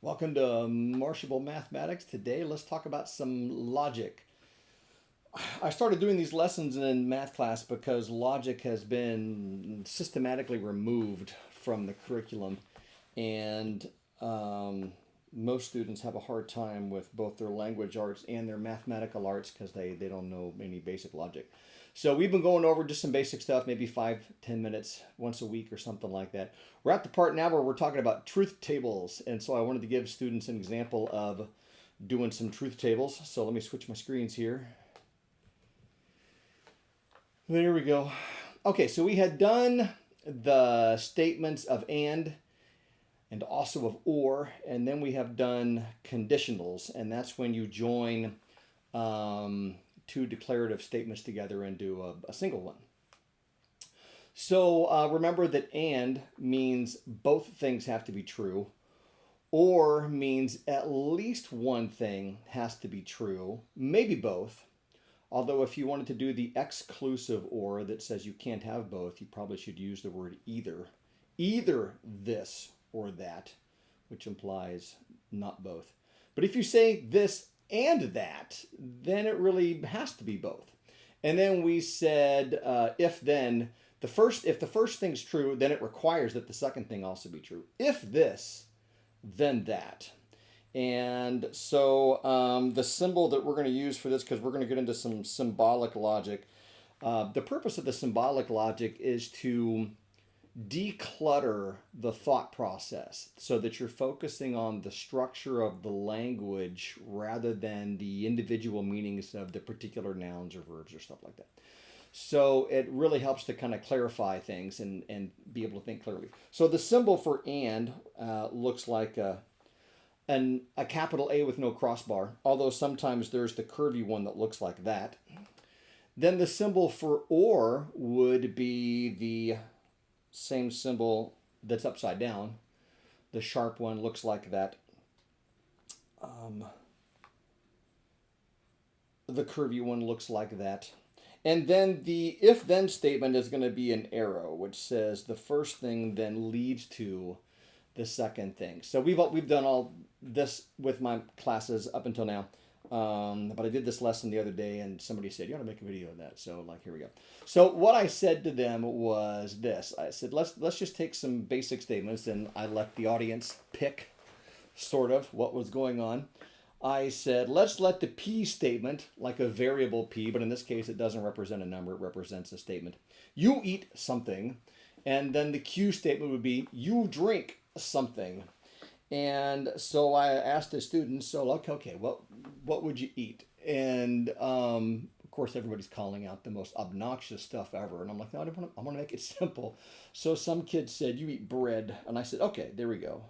Welcome to Marshable Mathematics. Today, let's talk about some logic. I started doing these lessons in math class because logic has been systematically removed from the curriculum, and most students have a hard time with both their language arts and their mathematical arts because they don't know any basic logic. So we've been going over just some basic stuff, maybe 5-10 minutes once a week or something like that. We're at the part now where we're talking about truth tables, and so I wanted to give students an example of doing some truth tables. So let me switch my screens here. There we go. Okay, so we had done the statements of and also of or, and then we have done conditionals, and that's when you join two declarative statements together and do a single one. So remember that and means both things have to be true, or means at least one thing has to be true, maybe both. Although if you wanted to do the exclusive or that says you can't have both, you probably should use the word either. Either this or that, which implies not both. But if you say this and that, then it really has to be both. And then we said if then, if the first thing's true, then it requires that the second thing also be true. If this, then that. And so the symbol that we're going to use for this, because we're going to get into some symbolic logic, the purpose of the symbolic logic is to declutter the thought process so that you're focusing on the structure of the language rather than the individual meanings of the particular nouns or verbs or stuff like that. So it really helps to kind of clarify things and be able to think clearly. So the symbol for and looks like a capital A with no crossbar, although sometimes there's the curvy one that looks like that. Then the symbol for or would be the same symbol that's upside down. The sharp one looks like that. The curvy one looks like that. And then the if then statement is going to be an arrow, which says the first thing then leads to the second thing. So we've done all this with my classes up until now. But I did this lesson the other day, and somebody said, "You ought to make a video of that." So, here we go. So, what I said to them was this: I said, "Let's just take some basic statements," and I let the audience pick, sort of, what was going on. I said, "Let's let the P statement, like a variable P, but in this case, it doesn't represent a number; it represents a statement. You eat something, and then the Q statement would be you drink something." And so I asked the students, so like, okay, what would you eat? And of course, everybody's calling out the most obnoxious stuff ever. And I'm like, no, I want to make it simple. So some kids said, you eat bread. And I said, okay, there we go.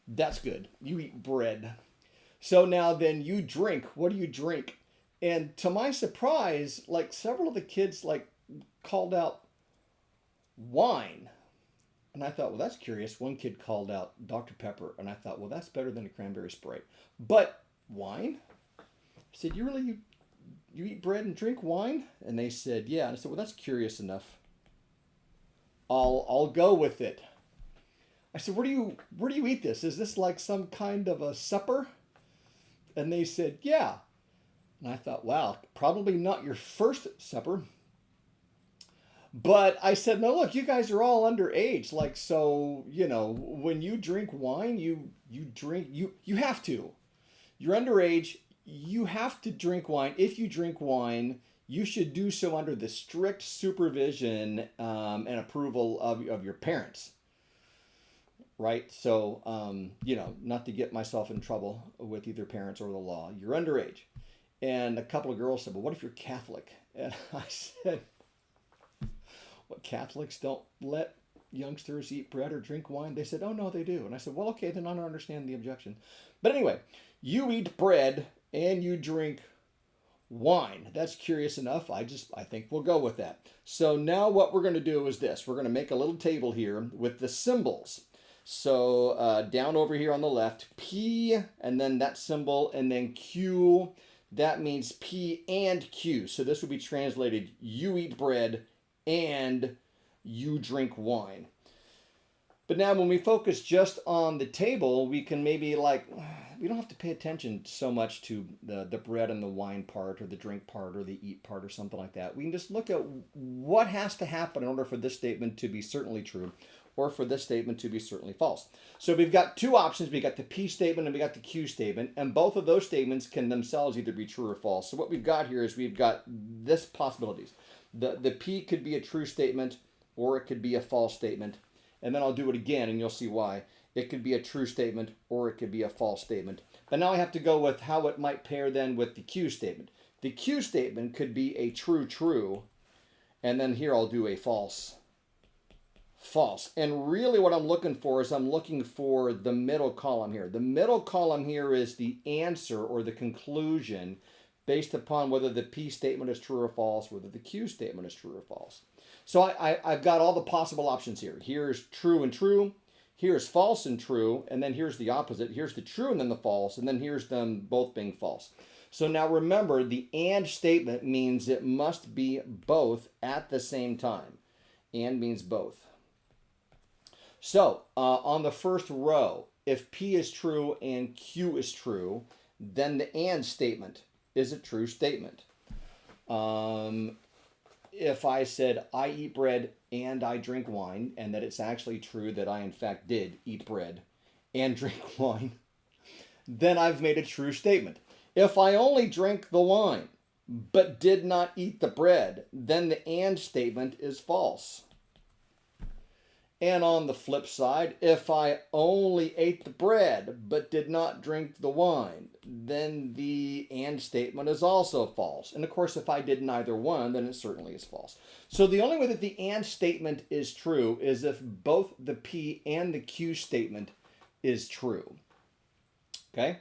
That's good. You eat bread. So now then you drink. What do you drink? And to my surprise, like several of the kids called out wine. And I thought, well, that's curious. One kid called out Dr. Pepper, and I thought, well, that's better than a cranberry Sprite. But wine? I said, you eat bread and drink wine? And they said, yeah. And I said, well, that's curious enough. I'll go with it. I said, where do you eat this? Is this like some kind of a supper? And they said, yeah. And I thought, wow, probably not your first supper. But I said, no, look, you guys are all underage. So, when you drink wine, you have to. You're underage. You have to drink wine. If you drink wine, you should do so under the strict supervision and approval of your parents. Right? So, not to get myself in trouble with either parents or the law. You're underage. And a couple of girls said, well, what if you're Catholic? And I said, what, Catholics don't let youngsters eat bread or drink wine? They said, oh, no, they do. And I said, well, okay, then I don't understand the objection. But anyway, you eat bread and you drink wine. That's curious enough. I think we'll go with that. So now what we're going to do is this. We're going to make a little table here with the symbols. So down over here on the left, P, and then that symbol, and then Q. That means P and Q. So this would be translated, you eat bread and you drink wine. But now when we focus just on the table, we can maybe like, we don't have to pay attention so much to the bread and the wine part or the drink part or the eat part or something like that. We can just look at what has to happen in order for this statement to be certainly true or for this statement to be certainly false. So we've got two options. We got the P statement and we got the Q statement, and both of those statements can themselves either be true or false. So what we've got here is we've got this possibilities. The P could be a true statement or it could be a false statement. And then I'll do it again and you'll see why. It could be a true statement or it could be a false statement. But now I have to go with how it might pair then with the Q statement. The Q statement could be a true, and then here I'll do a false. And really what I'm looking for is I'm looking for the middle column here. The middle column here is the answer or the conclusion based upon whether the P statement is true or false, whether the Q statement is true or false. So I've got all the possible options here. Here's true and true. Here's false and true. And then here's the opposite. Here's the true and then the false. And then here's them both being false. So now remember, the and statement means it must be both at the same time. And means both. So on the first row, if P is true and Q is true, then the and statement is a true statement. If I said I eat bread and I drink wine, and that it's actually true that I in fact did eat bread and drink wine, then I've made a true statement. If I only drank the wine but did not eat the bread, then the and statement is false. And on the flip side, if I only ate the bread but did not drink the wine, then the and statement is also false. And of course, if I did neither one, then it certainly is false. So the only way that the and statement is true is if both the P and the Q statement is true. Okay?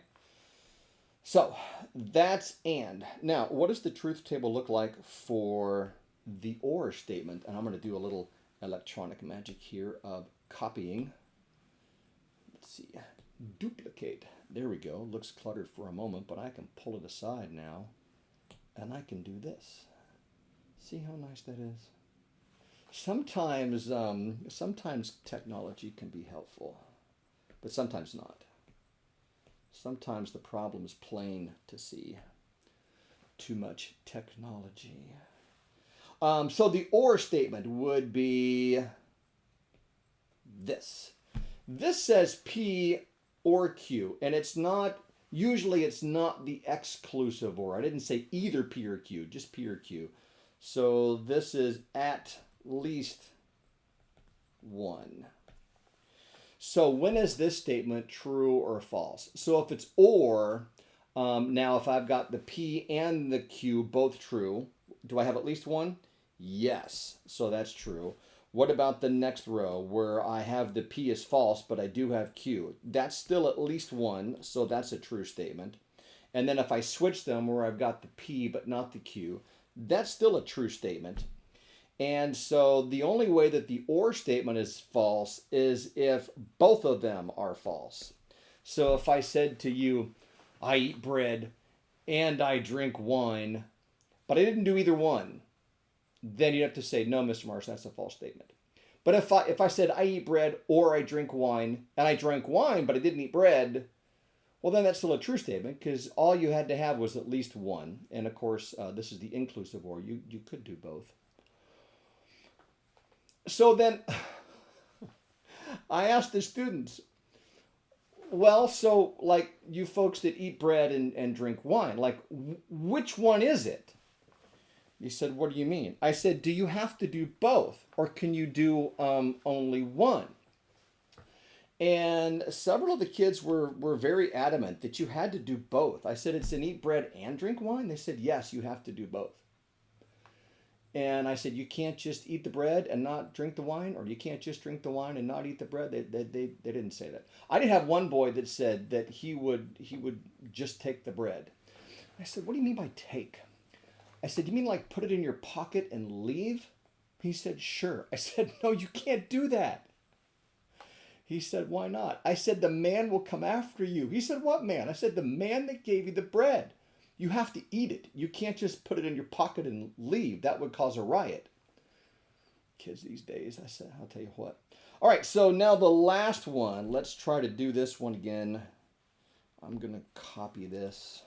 So that's and. Now, what does the truth table look like for the or statement? And I'm going to do a little electronic magic here of copying. Let's see, duplicate. There we go. Looks cluttered for a moment, but I can pull it aside now and I can do this. See how nice that is? Sometimes technology can be helpful, but sometimes not. Sometimes the problem is plain to see. Too much technology. So the or statement would be this. This says P or Q, and usually it's not the exclusive or. I didn't say either P or Q, just P or Q. So this is at least one. So when is this statement true or false? So if it's or, now if I've got the P and the Q both true, do I have at least one? Yes, so that's true. What about the next row where I have the P is false, but I do have Q? That's still at least one, so that's a true statement. And then if I switch them where I've got the P but not the Q, that's still a true statement. And so the only way that the or statement is false is if both of them are false. So if I said to you, I eat bread and I drink wine, but I didn't do either one, then you have to say, no, Mr. Marsh, that's a false statement. But if I said I eat bread or I drink wine, and I drank wine, but I didn't eat bread, well, then that's still a true statement because all you had to have was at least one. And of course, this is the inclusive or. You could do both. So then I asked the students, well, so like you folks that eat bread and drink wine, like which one is it? He said, what do you mean? I said, do you have to do both or can you do only one? And several of the kids were very adamant that you had to do both. I said, it's an eat bread and drink wine? They said, yes, you have to do both. And I said, you can't just eat the bread and not drink the wine, or you can't just drink the wine and not eat the bread. They didn't say that. I did have one boy that said that he would just take the bread. I said, what do you mean by take? I said, you mean like put it in your pocket and leave? He said, sure. I said, no, you can't do that. He said, why not? I said, the man will come after you. He said, what man? I said, the man that gave you the bread. You have to eat it. You can't just put it in your pocket and leave. That would cause a riot. Kids these days, I said, I'll tell you what. All right, so now the last one. Let's try to do this one again. I'm going to copy this,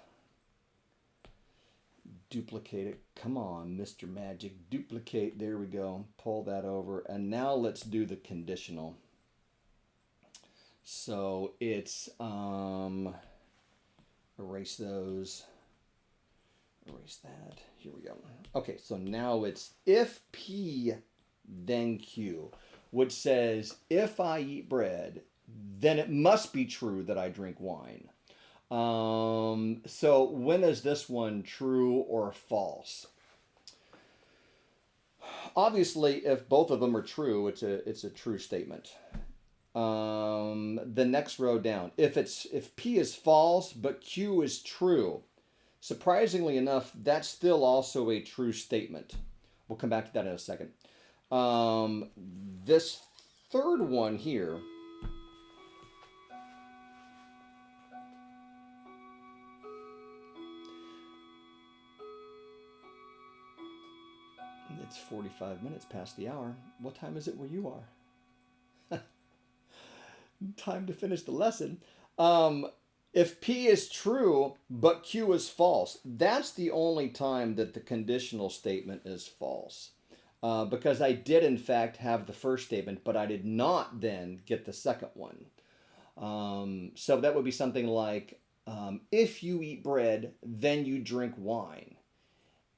duplicate it. Come on, Mr. Magic, duplicate. There we go. Pull that over. And now let's do the conditional. So it's, erase those, erase that. Here we go. Okay, so now it's if P, then Q, which says if I eat bread, then it must be true that I drink wine. So when is this one true or false? Obviously, if both of them are true, it's a true statement. The next row down, if P is false but Q is true, surprisingly enough, that's still also a true statement. We'll come back to that in a second. This third one here, it's 45 minutes past the hour. What time is it where you are? Time to finish the lesson. If P is true but Q is false, that's the only time that the conditional statement is false. Because I did in fact have the first statement, but I did not then get the second one. So that would be something like, if you eat bread, then you drink wine.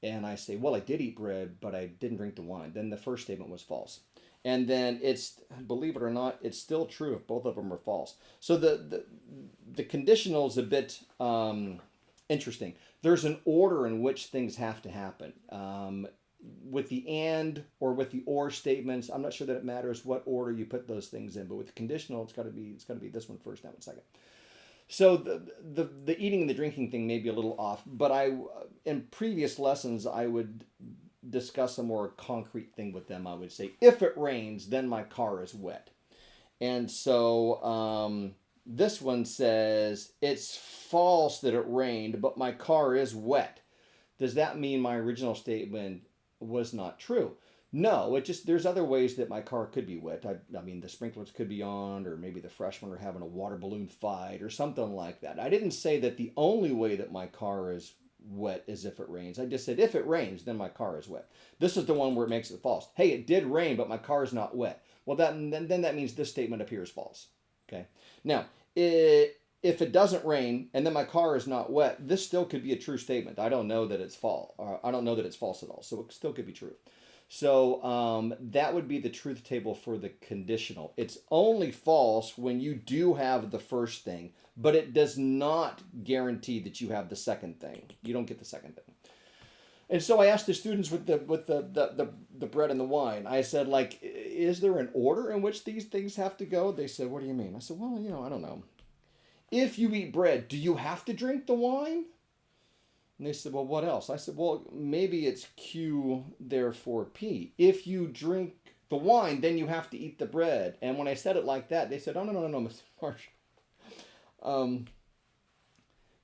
And I say, well, I did eat bread, but I didn't drink the wine. Then the first statement was false. And then it's, believe it or not, it's still true if both of them are false. So the conditional is a bit interesting. There's an order in which things have to happen. With the and or with the or statements, I'm not sure that it matters what order you put those things in. But with the conditional, it's got to be this one first, that one second. So the eating and the drinking thing may be a little off, but in previous lessons I would discuss a more concrete thing with them. I would say, if it rains, then my car is wet. And so this one says, it's false that it rained, but my car is wet. Does that mean my original statement was not true? No, there's other ways that my car could be wet. I mean, the sprinklers could be on, or maybe the freshmen are having a water balloon fight or something like that. I didn't say that the only way that my car is wet is if it rains. I just said, if it rains, then my ar is wet. This is the one where it makes it false. Hey, it did rain, but my car is not wet. Well, then that means this statement appears false. Okay. Now, if it doesn't rain and then my car is not wet, this still could be a true statement. I don't know that it's false. I don't know that it's false at all. So it still could be true. So that would be the truth table for the conditional. It's only false when you do have the first thing, but it does not guarantee that you have the second thing. You don't get the second thing. And so I asked the students with the bread and the wine, I said, like, is there an order in which these things have to go? They said, what do you mean? I said, well, I don't know. If you eat bread, do you have to drink the wine? And they said, well, what else? I said, well, maybe it's Q, therefore P. If you drink the wine, then you have to eat the bread. And when I said it like that, they said, oh, no, Mr. Marsh.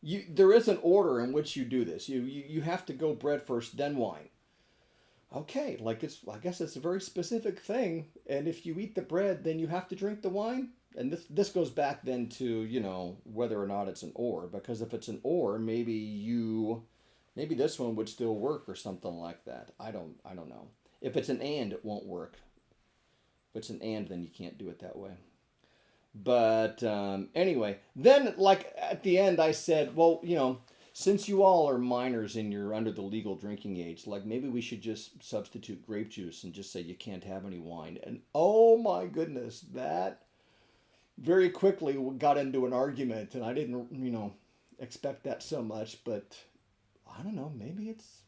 There is an order in which you do this. You have to go bread first, then wine. Okay, I guess it's a very specific thing. And if you eat the bread, then you have to drink the wine. And this goes back then to, whether or not it's an or, because if it's an or, maybe this one would still work or something like that. I don't know. If it's an and, it won't work. If it's an and, then you can't do it that way. But anyway, then like at the end I said, well, since you all are minors and you're under the legal drinking age, like maybe we should just substitute grape juice and just say you can't have any wine. And oh my goodness, that very quickly got into an argument, and I didn't, expect that so much, but I don't know, maybe it's,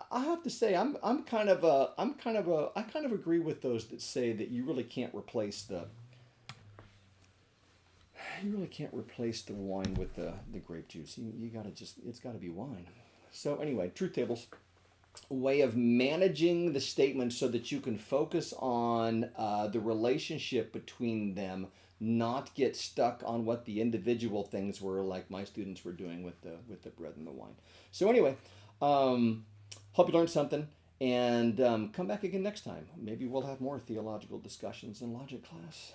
I have to say, I kind of agree with those that say that you really can't replace the wine with the grape juice. It's gotta be wine. So anyway, truth tables, a way of managing the statements so that you can focus on the relationship between them, not get stuck on what the individual things were, like my students were doing with the bread and the wine. So anyway, hope you learned something. And come back again next time. Maybe we'll have more theological discussions in logic class.